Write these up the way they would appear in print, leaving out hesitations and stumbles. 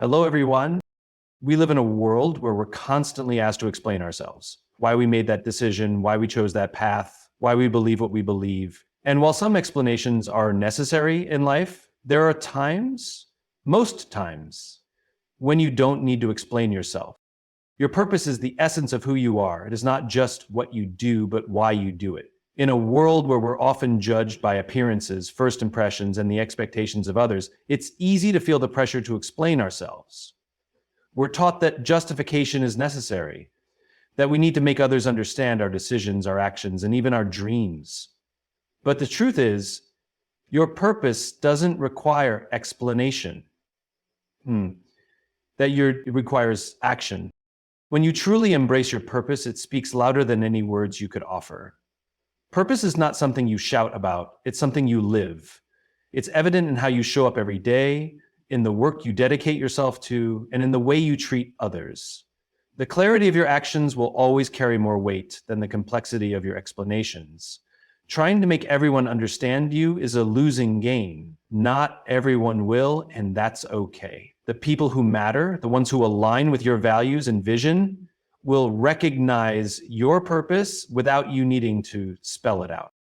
Hello, everyone. We live in a world where we're constantly asked to explain ourselves, why we made that decision, why we chose that path, why we believe what we believe. And while some explanations are necessary in life, there are times, most times, when you don't need to explain yourself. Your purpose is the essence of who you are. It is not just what you do, but why you do it. In a world where we're often judged by appearances, first impressions, and the expectations of others, it's easy to feel the pressure to explain ourselves. We're taught that justification is necessary, that we need to make others understand our decisions, our actions, and even our dreams. But the truth is, your purpose doesn't require explanation. It requires action. When you truly embrace your purpose, it speaks louder than any words you could offer. Purpose is not something you shout about, it's something you live. It's evident in how you show up every day, in the work you dedicate yourself to, and in the way you treat others. The clarity of your actions will always carry more weight than the complexity of your explanations. Trying to make everyone understand you is a losing game. Not everyone will, and that's okay. The people who matter, the ones who align with your values and vision, will recognize your purpose without you needing to spell it out.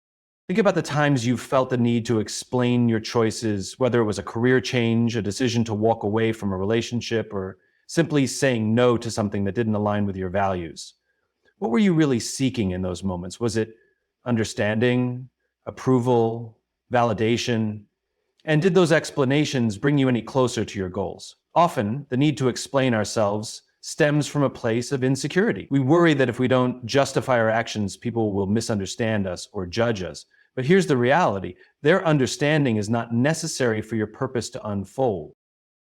Think about the times you've felt the need to explain your choices, whether it was a career change, a decision to walk away from a relationship, or simply saying no to something that didn't align with your values. What were you really seeking in those moments? Was it understanding, approval, validation? And did those explanations bring you any closer to your goals? Often, the need to explain ourselves stems from a place of insecurity. We worry that if we don't justify our actions, people will misunderstand us or judge us. But here's the reality. Their understanding is not necessary for your purpose to unfold.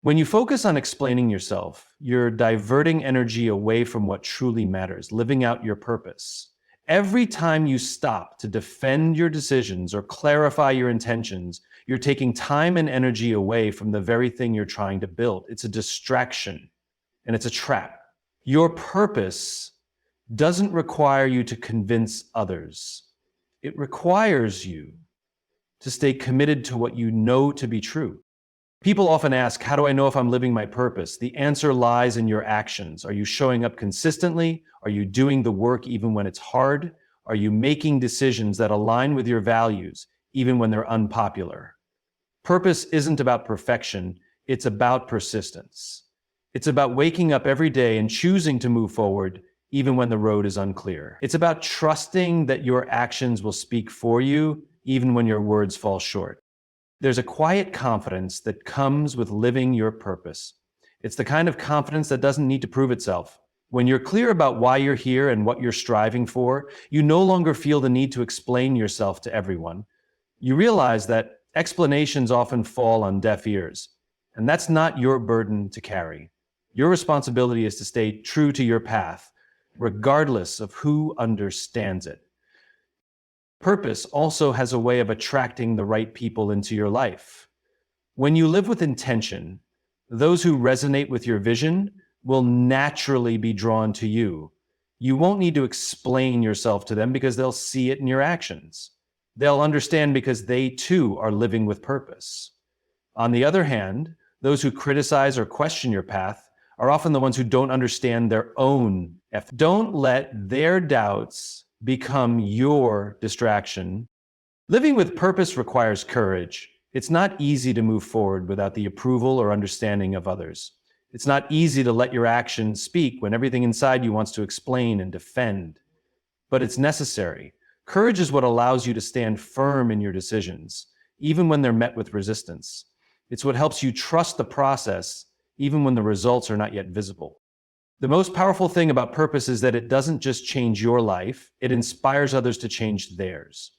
When you focus on explaining yourself, you're diverting energy away from what truly matters, living out your purpose. Every time you stop to defend your decisions or clarify your intentions, you're taking time and energy away from the very thing you're trying to build. It's a distraction. And it's a trap. Your purpose doesn't require you to convince others. It requires you to stay committed to what you know to be true. People often ask, how do I know if I'm living my purpose? The answer lies in your actions. Are you showing up consistently? Are you doing the work even when it's hard? Are you making decisions that align with your values even when they're unpopular? Purpose isn't about perfection. It's about persistence. It's about waking up every day and choosing to move forward even when the road is unclear. It's about trusting that your actions will speak for you even when your words fall short. There's a quiet confidence that comes with living your purpose. It's the kind of confidence that doesn't need to prove itself. When you're clear about why you're here and what you're striving for, you no longer feel the need to explain yourself to everyone. You realize that explanations often fall on deaf ears, and that's not your burden to carry. Your responsibility is to stay true to your path, regardless of who understands it. Purpose also has a way of attracting the right people into your life. When you live with intention, those who resonate with your vision will naturally be drawn to you. You won't need to explain yourself to them because they'll see it in your actions. They'll understand because they too are living with purpose. On the other hand, those who criticize or question your path are often the ones who don't understand their own effort. Don't let their doubts become your distraction. Living with purpose requires courage. It's not easy to move forward without the approval or understanding of others. It's not easy to let your actions speak when everything inside you wants to explain and defend. But it's necessary. Courage is what allows you to stand firm in your decisions, even when they're met with resistance. It's what helps you trust the process even when the results are not yet visible. The most powerful thing about purpose is that it doesn't just change your life, it inspires others to change theirs.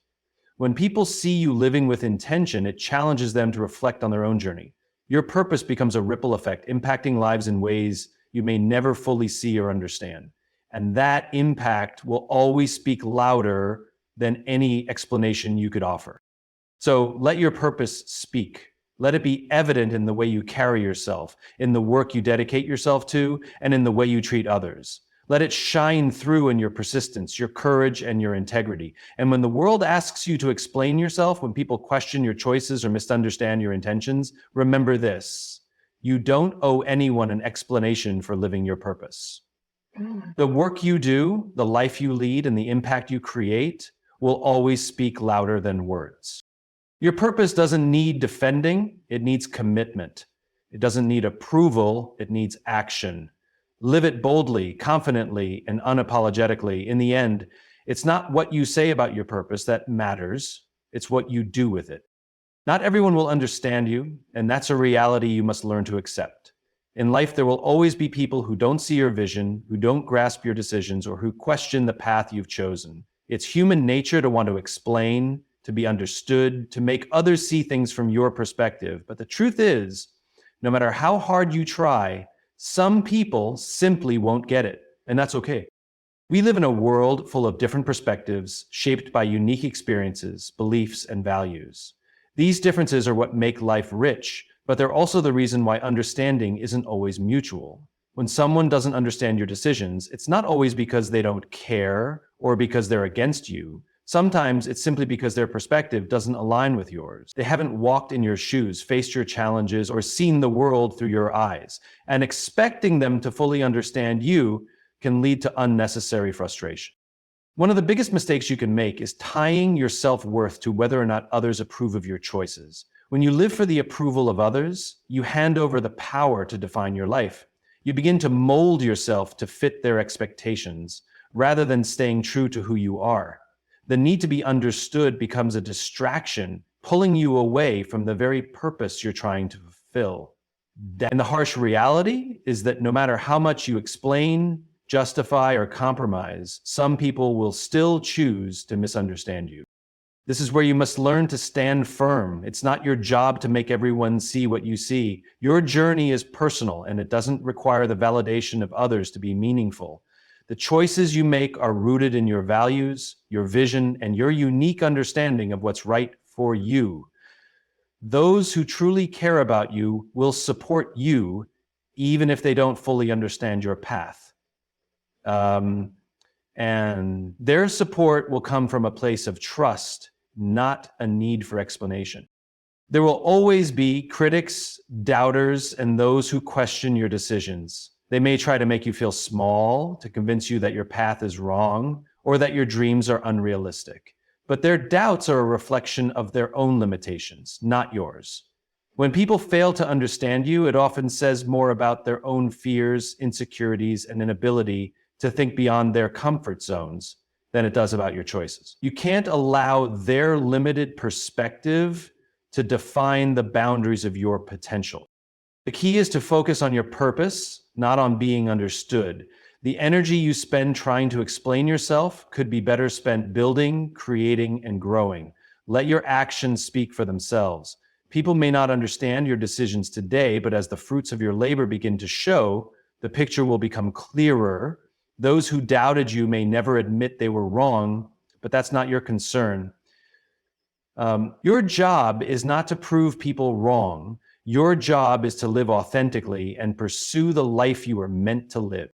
When people see you living with intention, it challenges them to reflect on their own journey. Your purpose becomes a ripple effect, impacting lives in ways you may never fully see or understand. And that impact will always speak louder than any explanation you could offer. So let your purpose speak. Let it be evident in the way you carry yourself, in the work you dedicate yourself to, and in the way you treat others. Let it shine through in your persistence, your courage, and your integrity. And when the world asks you to explain yourself, when people question your choices or misunderstand your intentions, remember this: You don't owe anyone an explanation for living your purpose. The work you do, the life you lead, and the impact you create will always speak louder than words. Your purpose doesn't need defending, it needs commitment. It doesn't need approval, it needs action. Live it boldly, confidently, and unapologetically. In the end, it's not what you say about your purpose that matters, it's what you do with it. Not everyone will understand you, and that's a reality you must learn to accept. In life, there will always be people who don't see your vision, who don't grasp your decisions, or who question the path you've chosen. It's human nature to want to explain, to be understood, to make others see things from your perspective. But the truth is, no matter how hard you try, some people simply won't get it, and that's okay. We live in a world full of different perspectives, shaped by unique experiences, beliefs, and values. These differences are what make life rich, but they're also the reason why understanding isn't always mutual. When someone doesn't understand your decisions, it's not always because they don't care or because they're against you. Sometimes it's simply because their perspective doesn't align with yours. They haven't walked in your shoes, faced your challenges, or seen the world through your eyes. And expecting them to fully understand you can lead to unnecessary frustration. One of the biggest mistakes you can make is tying your self-worth to whether or not others approve of your choices. When you live for the approval of others, you hand over the power to define your life. You begin to mold yourself to fit their expectations, rather than staying true to who you are. The need to be understood becomes a distraction, pulling you away from the very purpose you're trying to fulfill. And the harsh reality is that no matter how much you explain, justify, or compromise, some people will still choose to misunderstand you. This is where you must learn to stand firm. It's not your job to make everyone see what you see. Your journey is personal, and it doesn't require the validation of others to be meaningful. The choices you make are rooted in your values, your vision, and your unique understanding of what's right for you. Those who truly care about you will support you, even if they don't fully understand your path. And their support will come from a place of trust, not a need for explanation. There will always be critics, doubters, and those who question your decisions. They may try to make you feel small, to convince you that your path is wrong, or that your dreams are unrealistic. But their doubts are a reflection of their own limitations, not yours. When people fail to understand you, it often says more about their own fears, insecurities, and inability to think beyond their comfort zones than it does about your choices. You can't allow their limited perspective to define the boundaries of your potential. The key is to focus on your purpose, not on being understood. The energy you spend trying to explain yourself could be better spent building, creating, and growing. Let your actions speak for themselves. People may not understand your decisions today, but as the fruits of your labor begin to show, the picture will become clearer. Those who doubted you may never admit they were wrong, but that's not your concern. Your job is not to prove people wrong. Your job is to live authentically and pursue the life you are meant to live.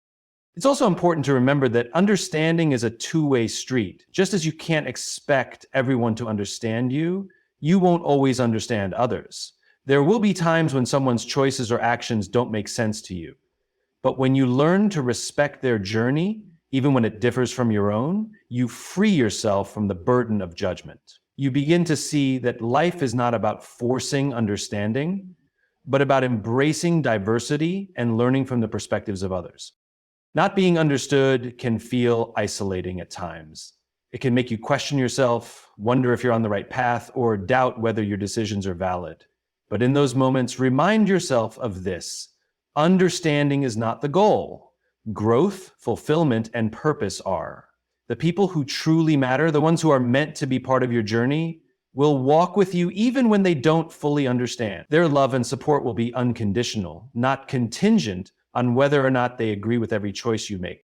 It's also important to remember that understanding is a two-way street. Just as you can't expect everyone to understand you, you won't always understand others. There will be times when someone's choices or actions don't make sense to you. But when you learn to respect their journey, even when it differs from your own, you free yourself from the burden of judgment. You begin to see that life is not about forcing understanding, but about embracing diversity and learning from the perspectives of others. Not being understood can feel isolating at times. It can make you question yourself, wonder if you're on the right path, or doubt whether your decisions are valid. But in those moments, remind yourself of this. Understanding is not the goal. Growth, fulfillment, and purpose are. The people who truly matter, the ones who are meant to be part of your journey, will walk with you even when they don't fully understand. Their love and support will be unconditional, not contingent on whether or not they agree with every choice you make.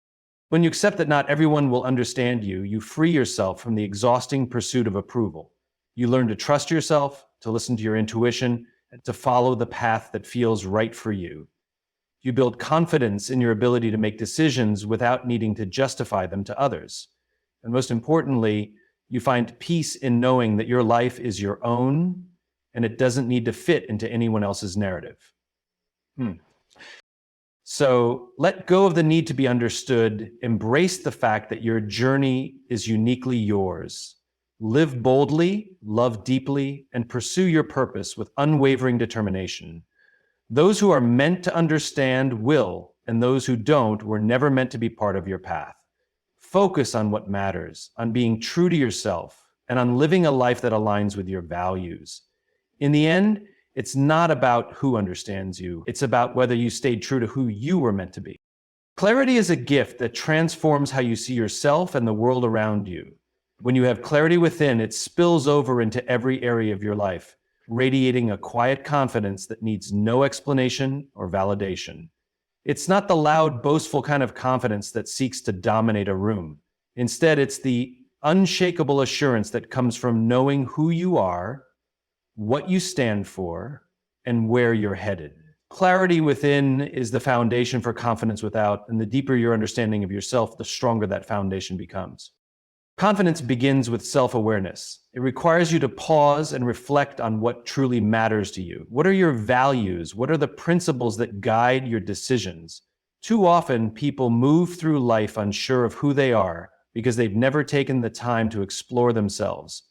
When you accept that not everyone will understand you, you free yourself from the exhausting pursuit of approval. You learn to trust yourself, to listen to your intuition, and to follow the path that feels right for you. You build confidence in your ability to make decisions without needing to justify them to others. And most importantly, you find peace in knowing that your life is your own and it doesn't need to fit into anyone else's narrative. So let go of the need to be understood. Embrace the fact that your journey is uniquely yours. Live boldly, love deeply, and pursue your purpose with unwavering determination. Those who are meant to understand will, and those who don't were never meant to be part of your path. Focus on what matters, on being true to yourself, and on living a life that aligns with your values. In the end, it's not about who understands you. It's about whether you stayed true to who you were meant to be. Clarity is a gift that transforms how you see yourself and the world around you. When you have clarity within, it spills over into every area of your life, radiating a quiet confidence that needs no explanation or validation. It's not the loud, boastful kind of confidence that seeks to dominate a room. Instead, it's the unshakable assurance that comes from knowing who you are, what you stand for, and where you're headed. Clarity within is the foundation for confidence without, and the deeper your understanding of yourself, the stronger that foundation becomes. Confidence begins with self-awareness. It requires you to pause and reflect on what truly matters to you. What are your values? What are the principles that guide your decisions? Too often, people move through life unsure of who they are because they've never taken the time to explore themselves.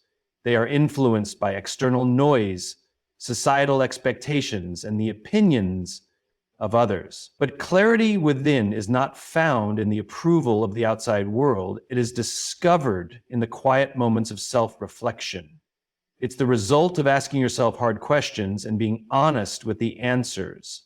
They are influenced by external noise, societal expectations, and the opinions of others. But clarity within is not found in the approval of the outside world. It is discovered in the quiet moments of self-reflection. It's the result of asking yourself hard questions and being honest with the answers.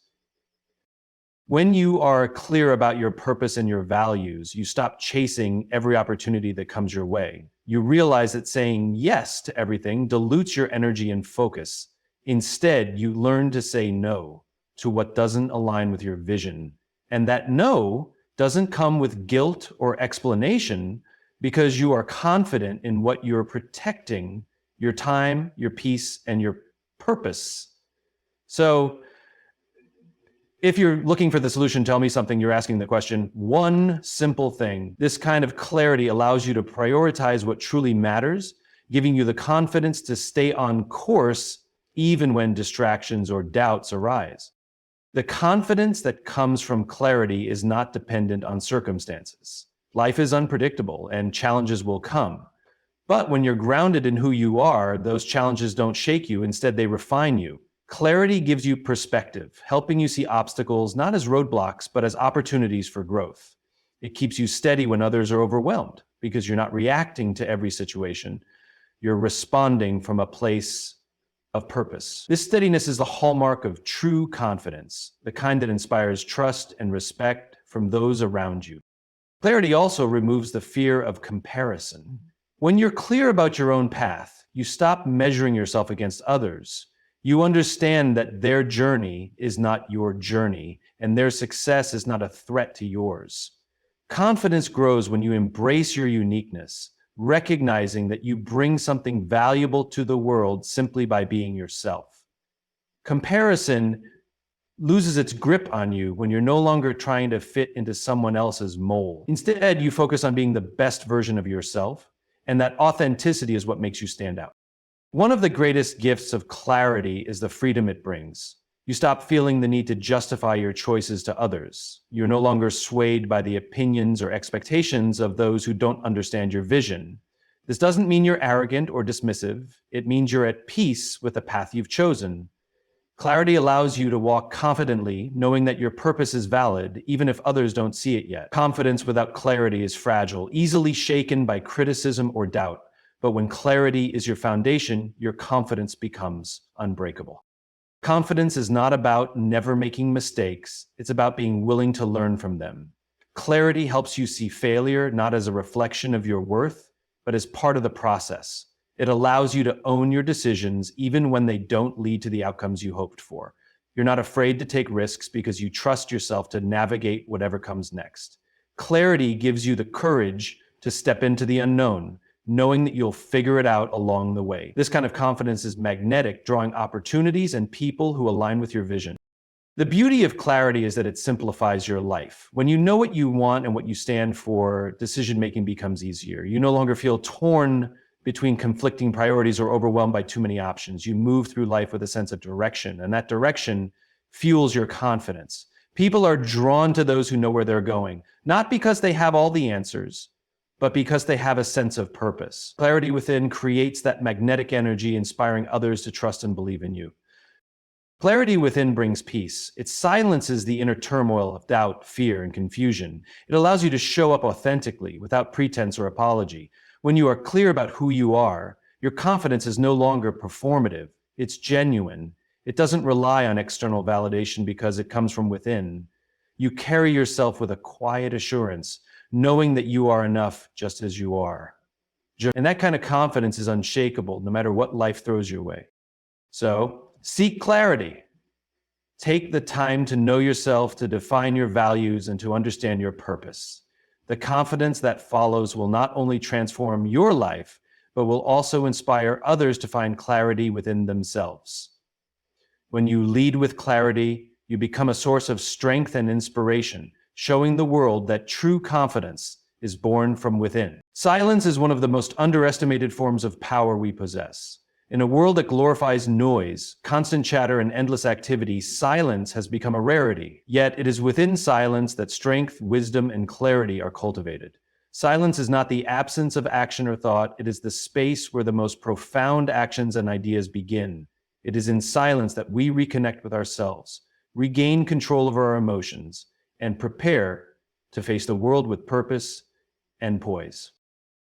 When you are clear about your purpose and your values, you stop chasing every opportunity that comes your way. You realize that saying yes to everything dilutes your energy and focus. Instead, you learn to say no to what doesn't align with your vision. And that no doesn't come with guilt or explanation because you are confident in what you're protecting, your time, your peace, and your purpose. So if you're looking for the solution, tell me something, you're asking the question, one simple thing. This kind of clarity allows you to prioritize what truly matters, giving you the confidence to stay on course even when distractions or doubts arise. The confidence that comes from clarity is not dependent on circumstances. Life is unpredictable and challenges will come. But when you're grounded in who you are, those challenges don't shake you. Instead, they refine you. Clarity gives you perspective, helping you see obstacles not as roadblocks, but as opportunities for growth. It keeps you steady when others are overwhelmed because you're not reacting to every situation. You're responding from a place of purpose. This steadiness is the hallmark of true confidence, the kind that inspires trust and respect from those around you. Clarity also removes the fear of comparison. When you're clear about your own path, you stop measuring yourself against others. You understand that their journey is not your journey, and their success is not a threat to yours. Confidence grows when you embrace your uniqueness, recognizing that you bring something valuable to the world simply by being yourself. Comparison loses its grip on you when you're no longer trying to fit into someone else's mold. Instead, you focus on being the best version of yourself, and that authenticity is what makes you stand out. One of the greatest gifts of clarity is the freedom it brings. You stop feeling the need to justify your choices to others. You're no longer swayed by the opinions or expectations of those who don't understand your vision. This doesn't mean you're arrogant or dismissive. It means you're at peace with the path you've chosen. Clarity allows you to walk confidently, knowing that your purpose is valid, even if others don't see it yet. Confidence without clarity is fragile, easily shaken by criticism or doubt. But when clarity is your foundation, your confidence becomes unbreakable. Confidence is not about never making mistakes. It's about being willing to learn from them. Clarity helps you see failure not as a reflection of your worth, but as part of the process. It allows you to own your decisions even when they don't lead to the outcomes you hoped for. You're not afraid to take risks because you trust yourself to navigate whatever comes next. Clarity gives you the courage to step into the unknown, knowing that you'll figure it out along the way. This kind of confidence is magnetic, drawing opportunities and people who align with your vision. The beauty of clarity is that it simplifies your life. When you know what you want and what you stand for, decision-making becomes easier. You no longer feel torn between conflicting priorities or overwhelmed by too many options. You move through life with a sense of direction, and that direction fuels your confidence. People are drawn to those who know where they're going, not because they have all the answers, but because they have a sense of purpose. Clarity within creates that magnetic energy, inspiring others to trust and believe in you. Clarity within brings peace. It silences the inner turmoil of doubt, fear, and confusion. It allows you to show up authentically, without pretense or apology. When you are clear about who you are, your confidence is no longer performative. It's genuine. It doesn't rely on external validation because it comes from within. You carry yourself with a quiet assurance, knowing that you are enough just as you are. And that kind of confidence is unshakable, no matter what life throws your way. So, seek clarity. Take the time to know yourself, to define your values, and to understand your purpose. The confidence that follows will not only transform your life, but will also inspire others to find clarity within themselves. When you lead with clarity, you become a source of strength and inspiration, showing the world that true confidence is born from within. Silence is one of the most underestimated forms of power we possess. In a world that glorifies noise, constant chatter, and endless activity, silence has become a rarity. Yet it is within silence that strength, wisdom, and clarity are cultivated. Silence is not the absence of action or thought, it is the space where the most profound actions and ideas begin. It is in silence that we reconnect with ourselves, regain control over our emotions, and prepare to face the world with purpose and poise.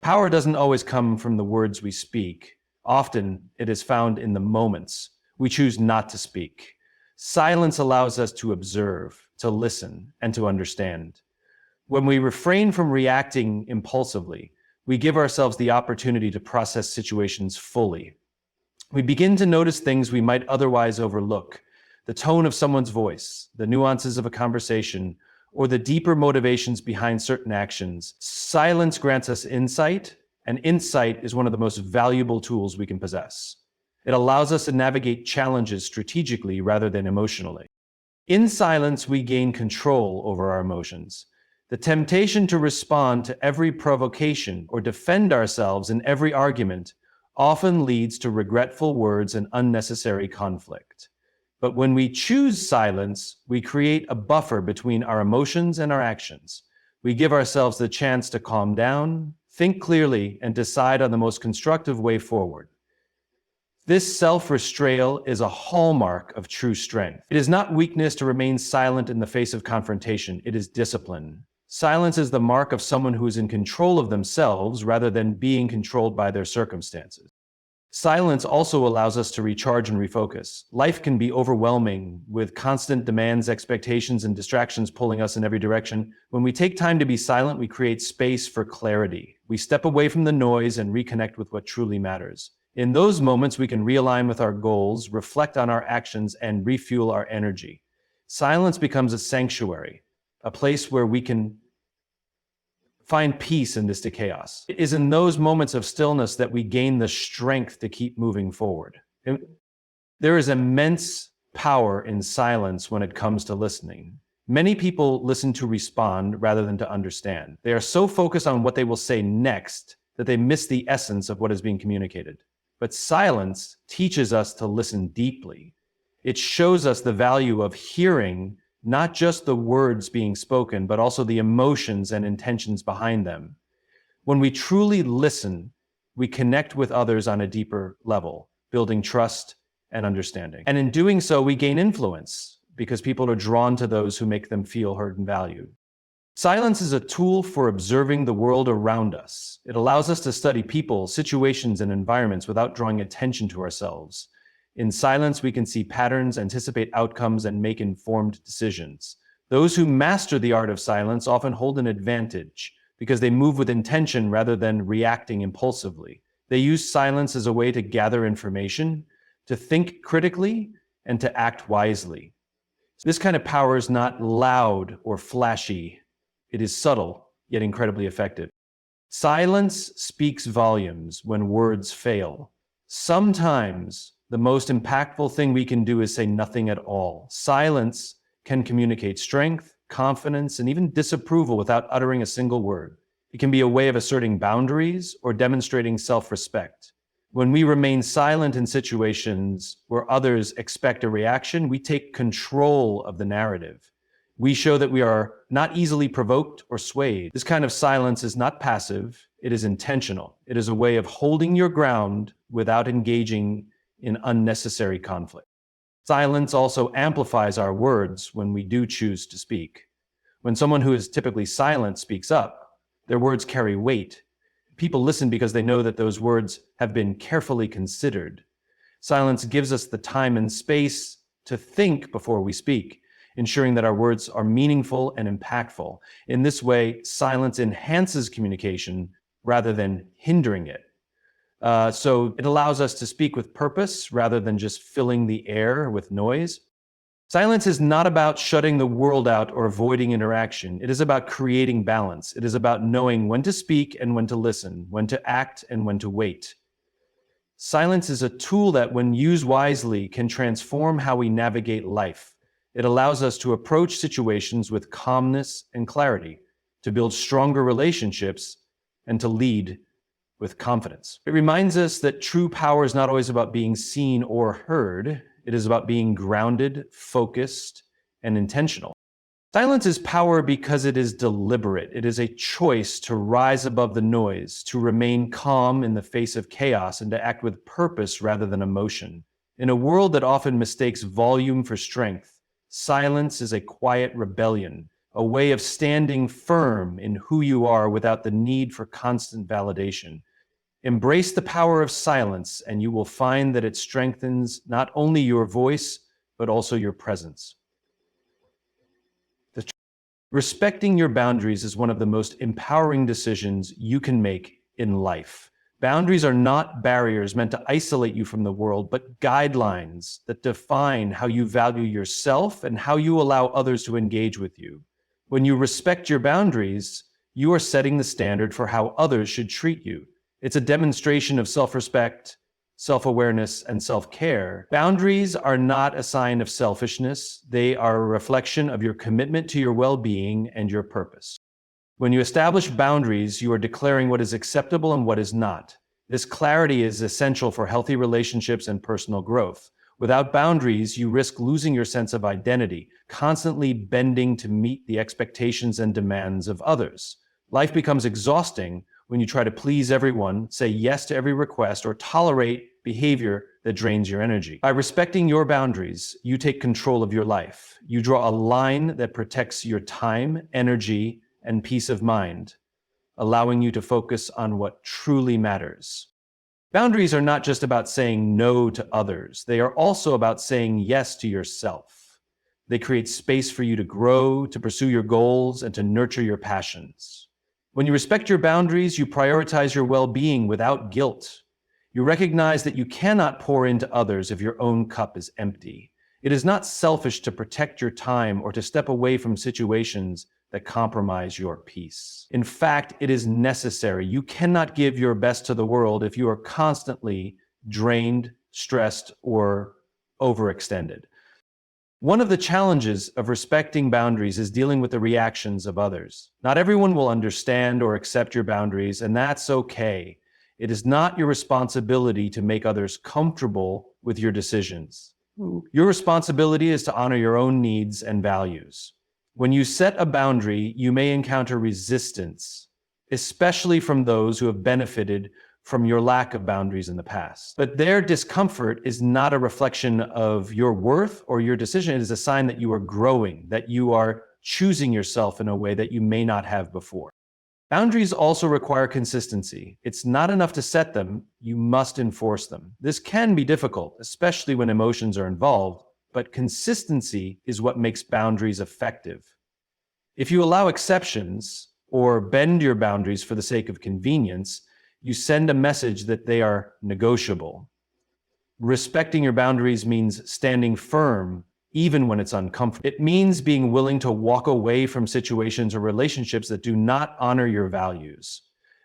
Power doesn't always come from the words we speak. Often, it is found in the moments we choose not to speak. Silence allows us to observe, to listen, and to understand. When we refrain from reacting impulsively, we give ourselves the opportunity to process situations fully. We begin to notice things we might otherwise overlook: the tone of someone's voice, the nuances of a conversation, or the deeper motivations behind certain actions. Silence grants us insight, and insight is one of the most valuable tools we can possess. It allows us to navigate challenges strategically rather than emotionally. In silence, we gain control over our emotions. The temptation to respond to every provocation or defend ourselves in every argument often leads to regretful words and unnecessary conflict. But when we choose silence, we create a buffer between our emotions and our actions. We give ourselves the chance to calm down, think clearly, and decide on the most constructive way forward. This self-restraint is a hallmark of true strength. It is not weakness to remain silent in the face of confrontation. It is discipline. Silence is the mark of someone who is in control of themselves rather than being controlled by their circumstances. Silence also allows us to recharge and refocus. Life can be overwhelming, with constant demands, expectations, and distractions pulling us in every direction. When we take time to be silent, we create space for clarity. We step away from the noise and reconnect with what truly matters. In those moments, we can realign with our goals, reflect on our actions, and refuel our energy. Silence becomes a sanctuary, a place where we can find peace in this chaos. It is in those moments of stillness that we gain the strength to keep moving forward. There is immense power in silence when it comes to listening. Many people listen to respond rather than to understand. They are so focused on what they will say next that they miss the essence of what is being communicated. But silence teaches us to listen deeply. It shows us the value of hearing not just the words being spoken, but also the emotions and intentions behind them. When we truly listen, we connect with others on a deeper level, building trust and understanding. And in doing so, we gain influence because people are drawn to those who make them feel heard and valued. Silence is a tool for observing the world around us. It allows us to study people, situations, and environments without drawing attention to ourselves. In silence, we can see patterns, anticipate outcomes, and make informed decisions. Those who master the art of silence often hold an advantage because they move with intention rather than reacting impulsively. They use silence as a way to gather information, to think critically, and to act wisely. This kind of power is not loud or flashy. It is subtle, yet incredibly effective. Silence speaks volumes when words fail. Sometimes the most impactful thing we can do is say nothing at all. Silence can communicate strength, confidence, and even disapproval without uttering a single word. It can be a way of asserting boundaries or demonstrating self-respect. When we remain silent in situations where others expect a reaction, we take control of the narrative. We show that we are not easily provoked or swayed. This kind of silence is not passive, it is intentional. It is a way of holding your ground without engaging in unnecessary conflict. Silence also amplifies our words when we do choose to speak. When someone who is typically silent speaks up, their words carry weight. People listen because they know that those words have been carefully considered. Silence gives us the time and space to think before we speak, ensuring that our words are meaningful and impactful. In this way, silence enhances communication rather than hindering it. So it allows us to speak with purpose rather than just filling the air with noise. Silence is not about shutting the world out or avoiding interaction. It is about creating balance. It is about knowing when to speak and when to listen, when to act and when to wait. Silence is a tool that, when used wisely, can transform how we navigate life. It allows us to approach situations with calmness and clarity, to build stronger relationships, and to lead with confidence. It reminds us that true power is not always about being seen or heard. It is about being grounded, focused, and intentional. Silence is power because it is deliberate. It is a choice to rise above the noise, to remain calm in the face of chaos, and to act with purpose rather than emotion. In a world that often mistakes volume for strength, silence is a quiet rebellion, a way of standing firm in who you are without the need for constant validation. Embrace the power of silence, and you will find that it strengthens not only your voice, but also your presence. Respecting your boundaries is one of the most empowering decisions you can make in life. Boundaries are not barriers meant to isolate you from the world, but guidelines that define how you value yourself and how you allow others to engage with you. When you respect your boundaries, you are setting the standard for how others should treat you. It's a demonstration of self-respect, self-awareness, and self-care. Boundaries are not a sign of selfishness. They are a reflection of your commitment to your well-being and your purpose. When you establish boundaries, you are declaring what is acceptable and what is not. This clarity is essential for healthy relationships and personal growth. Without boundaries, you risk losing your sense of identity, constantly bending to meet the expectations and demands of others. Life becomes exhausting when you try to please everyone, say yes to every request, or tolerate behavior that drains your energy. By respecting your boundaries, you take control of your life. You draw a line that protects your time, energy, and peace of mind, allowing you to focus on what truly matters. Boundaries are not just about saying no to others. They are also about saying yes to yourself. They create space for you to grow, to pursue your goals, and to nurture your passions. When you respect your boundaries, you prioritize your well-being without guilt. You recognize that you cannot pour into others if your own cup is empty. It is not selfish to protect your time or to step away from situations that compromise your peace. In fact, it is necessary. You cannot give your best to the world if you are constantly drained, stressed, or overextended. One of the challenges of respecting boundaries is dealing with the reactions of others. Not everyone will understand or accept your boundaries, and that's okay. It is not your responsibility to make others comfortable with your decisions. Your responsibility is to honor your own needs and values. When you set a boundary, you may encounter resistance, especially from those who have benefited from your lack of boundaries in the past. But their discomfort is not a reflection of your worth or your decision. It is a sign that you are growing, that you are choosing yourself in a way that you may not have before. Boundaries also require consistency. It's not enough to set them, you must enforce them. This can be difficult, especially when emotions are involved, but consistency is what makes boundaries effective. If you allow exceptions or bend your boundaries for the sake of convenience, you send a message that they are negotiable. Respecting your boundaries means standing firm even when it's uncomfortable. It means being willing to walk away from situations or relationships that do not honor your values.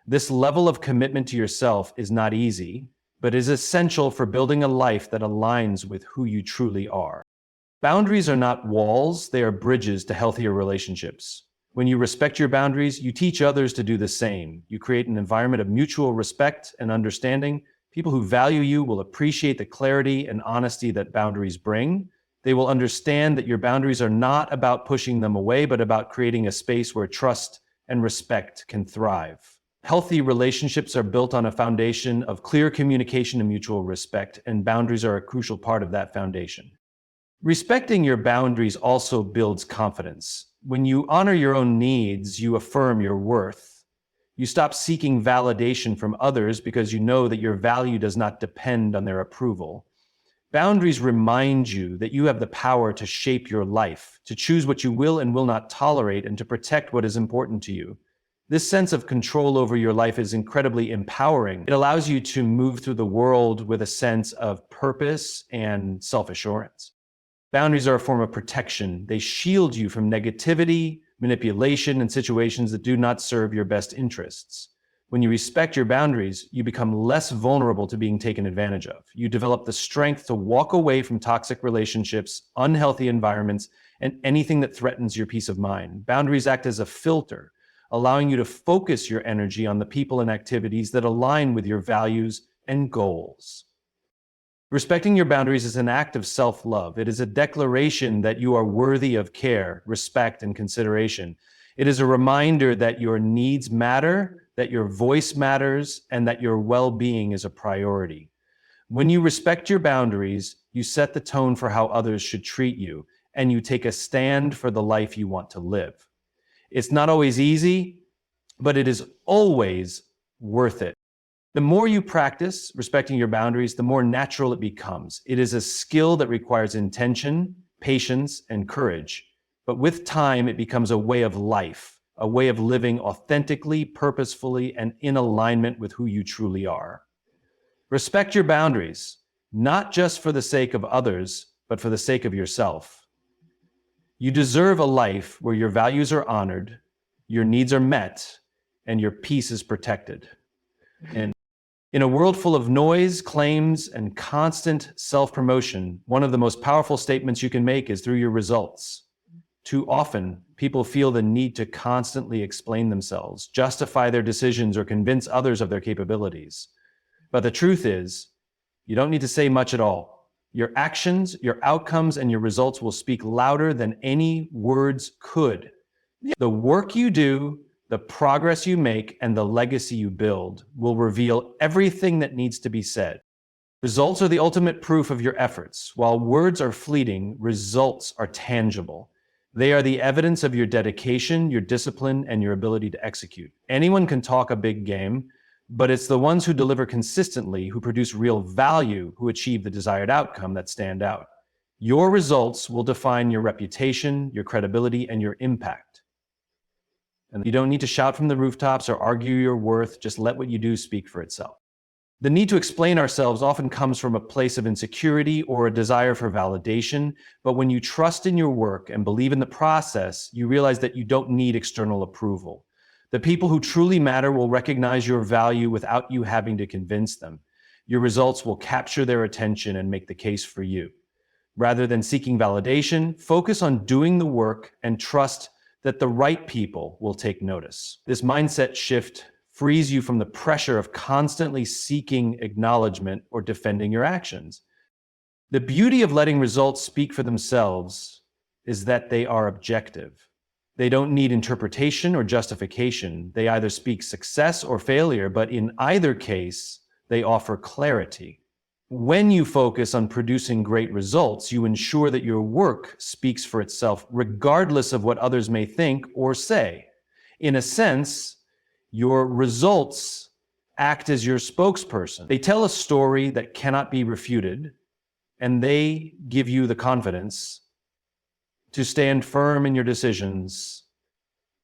This level of commitment to yourself is not easy, but is essential for building a life that aligns with who you truly are. Boundaries are not walls, they are bridges to healthier relationships. When you respect your boundaries, you teach others to do the same. You create an environment of mutual respect and understanding, People who value you will appreciate the clarity and honesty that boundaries bring. They will understand that your boundaries are not about pushing them away, but about creating a space where trust and respect can thrive. Healthy relationships are built on a foundation of clear communication and mutual respect, and boundaries are a crucial part of that foundation. Respecting your boundaries also builds confidence. When you honor your own needs, you affirm your worth. You stop seeking validation from others because you know that your value does not depend on their approval. Boundaries remind you that you have the power to shape your life, to choose what you will and will not tolerate, and to protect what is important to you. This sense of control over your life is incredibly empowering. It allows you to move through the world with a sense of purpose and self-assurance. Boundaries are a form of protection. They shield you from negativity, manipulation, and situations that do not serve your best interests. When you respect your boundaries, you become less vulnerable to being taken advantage of. You develop the strength to walk away from toxic relationships, unhealthy environments, and anything that threatens your peace of mind. Boundaries act as a filter, allowing you to focus your energy on the people and activities that align with your values and goals. Respecting your boundaries is an act of self-love. It is a declaration that you are worthy of care, respect, and consideration. It is a reminder that your needs matter, that your voice matters, and that your well-being is a priority. When you respect your boundaries, you set the tone for how others should treat you, and you take a stand for the life you want to live. It's not always easy, but it is always worth it. The more you practice respecting your boundaries, the more natural it becomes. It is a skill that requires intention, patience, and courage. But with time, it becomes a way of life, a way of living authentically, purposefully, and in alignment with who you truly are. Respect your boundaries, not just for the sake of others, but for the sake of yourself. You deserve a life where your values are honored, your needs are met, and your peace is protected. And in a world full of noise, claims, and constant self-promotion, one of the most powerful statements you can make is through your results. Too often, people feel the need to constantly explain themselves, justify their decisions, or convince others of their capabilities. But the truth is, you don't need to say much at all. Your actions, your outcomes, and your results will speak louder than any words could. The work you do, the progress you make, and the legacy you build will reveal everything that needs to be said. Results are the ultimate proof of your efforts. While words are fleeting, results are tangible. They are the evidence of your dedication, your discipline, and your ability to execute. Anyone can talk a big game, but it's the ones who deliver consistently, who produce real value, who achieve the desired outcome that stand out. Your results will define your reputation, your credibility, and your impact. And you don't need to shout from the rooftops or argue your worth, just let what you do speak for itself. The need to explain ourselves often comes from a place of insecurity or a desire for validation, but when you trust in your work and believe in the process, you realize that you don't need external approval. The people who truly matter will recognize your value without you having to convince them. Your results will capture their attention and make the case for you. Rather than seeking validation, focus on doing the work and trust that the right people will take notice. This mindset shift frees you from the pressure of constantly seeking acknowledgement or defending your actions. The beauty of letting results speak for themselves is that they are objective. They don't need interpretation or justification. They either speak success or failure, but in either case, they offer clarity. When you focus on producing great results, you ensure that your work speaks for itself, regardless of what others may think or say. In a sense, your results act as your spokesperson. They tell a story that cannot be refuted, and they give you the confidence to stand firm in your decisions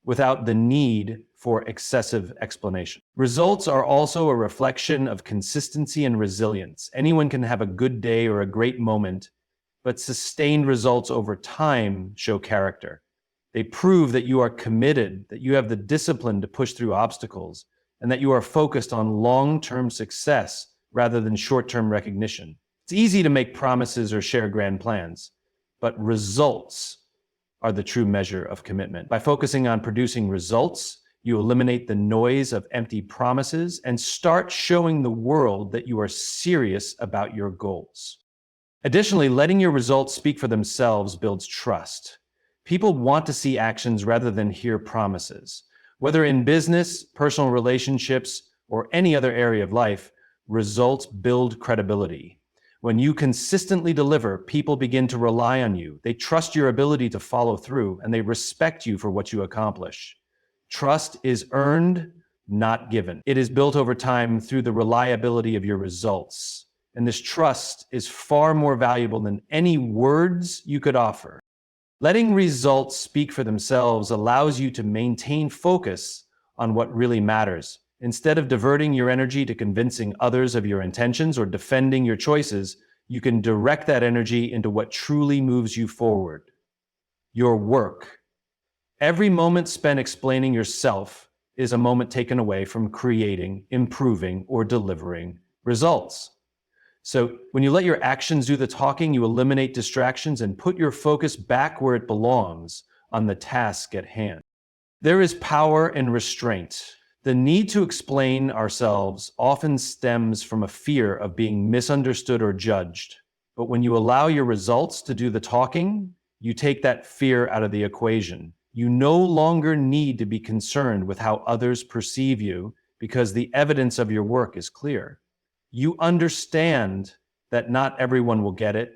without the need for excessive explanation. Results are also a reflection of consistency and resilience. Anyone can have a good day or a great moment, but sustained results over time show character. They prove that you are committed, that you have the discipline to push through obstacles, and that you are focused on long-term success rather than short-term recognition. It's easy to make promises or share grand plans, but results are the true measure of commitment. By focusing on producing results, You eliminate the noise of empty promises and start showing the world that you are serious about your goals. Additionally, letting your results speak for themselves builds trust. People want to see actions rather than hear promises. Whether in business, personal relationships, or any other area of life, results build credibility. When you consistently deliver, people begin to rely on you. They trust your ability to follow through, and they respect you for what you accomplish. Trust is earned, not given. It is built over time through the reliability of your results. And this trust is far more valuable than any words you could offer. Letting results speak for themselves allows you to maintain focus on what really matters. Instead of diverting your energy to convincing others of your intentions or defending your choices, you can direct that energy into what truly moves you forward: your work. Every moment spent explaining yourself is a moment taken away from creating, improving, or delivering results. So when you let your actions do the talking, you eliminate distractions and put your focus back where it belongs, on the task at hand. There is power in restraint. The need to explain ourselves often stems from a fear of being misunderstood or judged. But when you allow your results to do the talking, you take that fear out of the equation. You no longer need to be concerned with how others perceive you because the evidence of your work is clear. You understand that not everyone will get it,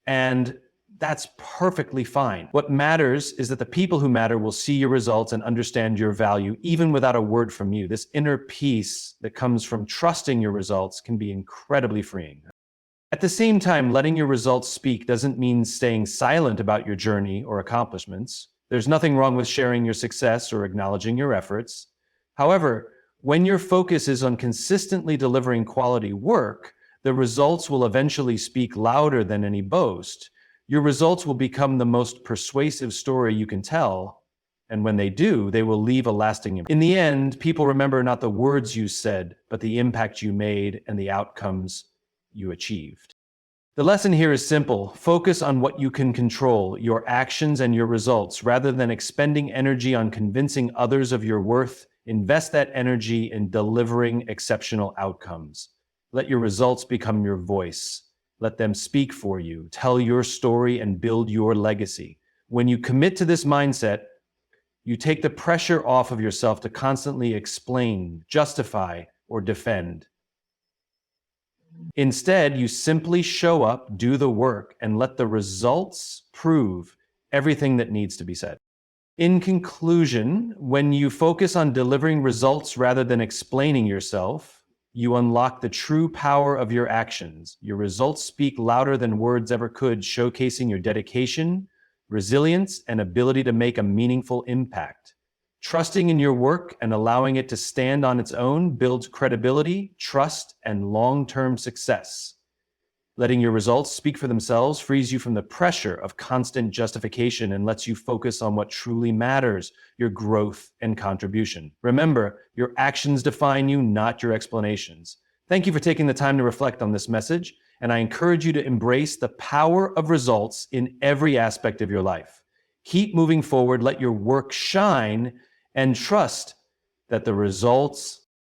and that's perfectly fine. What matters is that the people who matter will see your results and understand your value, even without a word from you. This inner peace that comes from trusting your results can be incredibly freeing. At the same time, letting your results speak doesn't mean staying silent about your journey or accomplishments. There's nothing wrong with sharing your success or acknowledging your efforts. However, when your focus is on consistently delivering quality work, the results will eventually speak louder than any boast. Your results will become the most persuasive story you can tell, and when they do, they will leave a lasting impact. In the end, people remember not the words you said, but the impact you made and the outcomes you achieved. The lesson here is simple. Focus on what you can control, your actions and your results, rather than expending energy on convincing others of your worth. Invest that energy in delivering exceptional outcomes. Let your results become your voice. Let them speak for you, tell your story, and build your legacy. When you commit to this mindset, you take the pressure off of yourself to constantly explain, justify, or defend. Instead, you simply show up, do the work, and let the results prove everything that needs to be said. In conclusion, when you focus on delivering results rather than explaining yourself, you unlock the true power of your actions. Your results speak louder than words ever could, showcasing your dedication, resilience, and ability to make a meaningful impact. Trusting in your work and allowing it to stand on its own builds credibility, trust, and long-term success. Letting your results speak for themselves frees you from the pressure of constant justification and lets you focus on what truly matters: your growth and contribution. Remember, your actions define you, not your explanations. Thank you for taking the time to reflect on this message, and I encourage you to embrace the power of results in every aspect of your life. Keep moving forward, let your work shine, and trust that the results